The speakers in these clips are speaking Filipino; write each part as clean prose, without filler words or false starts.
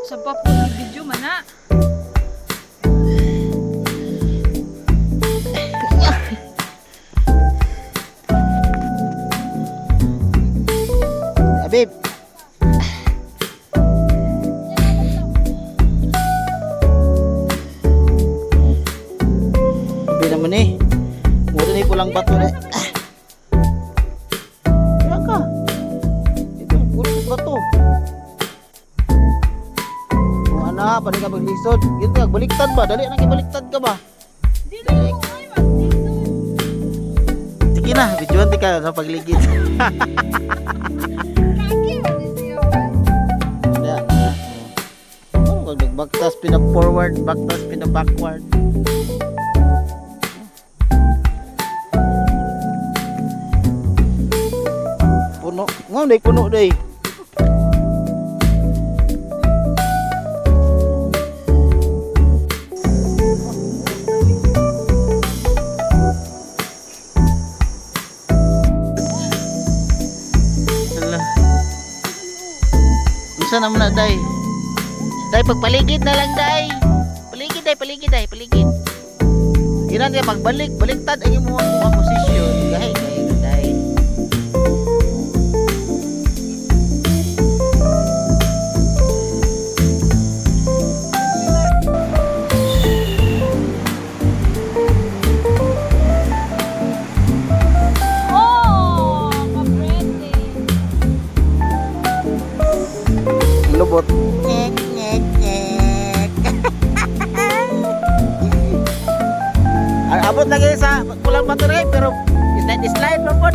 Sa papo ni video mana. Abib. Abib naman eh. Mura na pulang bato na. Kaya ka. Ito, pulang bato. Mga anak, pwede ka maglisod. Ganito ka, baliktad ba? Dali na baliktad ka ba? Dali. Sige na, videoan di ka sa pagligid. Backtas pina forward, backtas pina backward. Puno, ngau dai puno dai. Alah. Bisa naman na dai. Day, pagpaligid na lang, day. Paligid, day, paligid, day, paligid. Ginan niya, pagbalik, baliktad ang imo ang posisyon. Gahay, gahay, day. Oh, kaprete. Lubot. Abot lagi sa pulang baterai pero slide robot.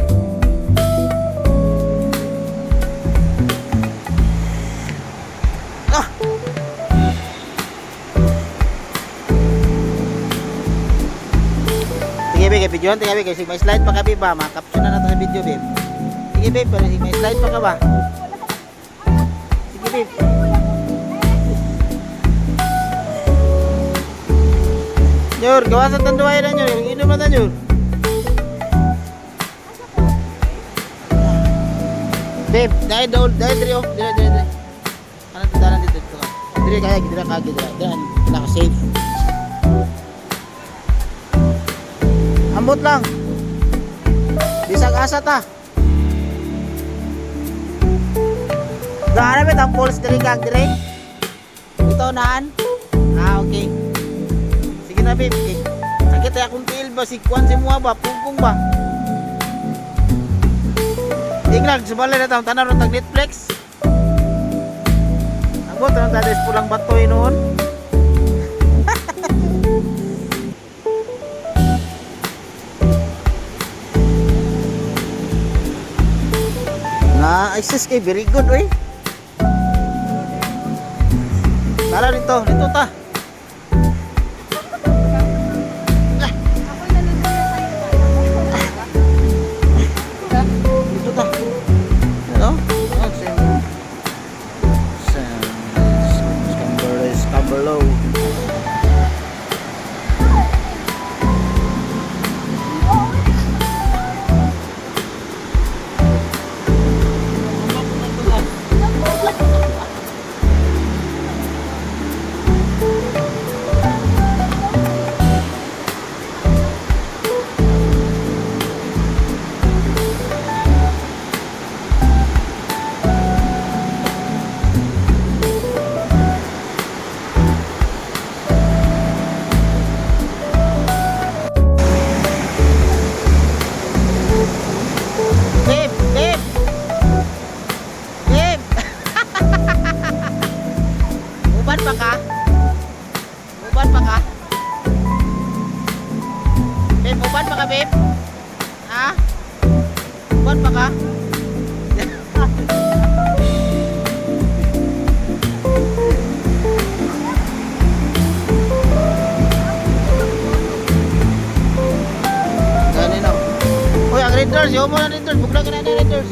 Ah. Sige babe, videoan tingnan babe, sige may slide pa ka babe ba? Makapture na nato sa video babe. Sige babe, pero sige may slide pa ka ba? Sige babe. Nyur, kawasan tanduay na nyur, inom na nyur. Babe, dahil diri off, diri. Ano tindahan dito ka? Diri kaya gidira ka gidira. Dan naka-safe. Ambot lang. Bisag asa ta. Gaano ba tang pulse diri kag diri? Ito naan. Ah, okay. Na babe, sakit ya akong tiil ba si Kwan si Mua ba, pungpung ba? Tinglag, subalay na taong tanan ron tag Netflix. Abot ron tadis pulang batoy noon. Na, ISIS kay very good oy. Tara dito ta. Below. Uban pa ka? Babe, uban pa ka, babe? Ha? Uban pa ka? Gani na. Uy, ang red doors. Yung mo na red doors. Bukla ka na red doors.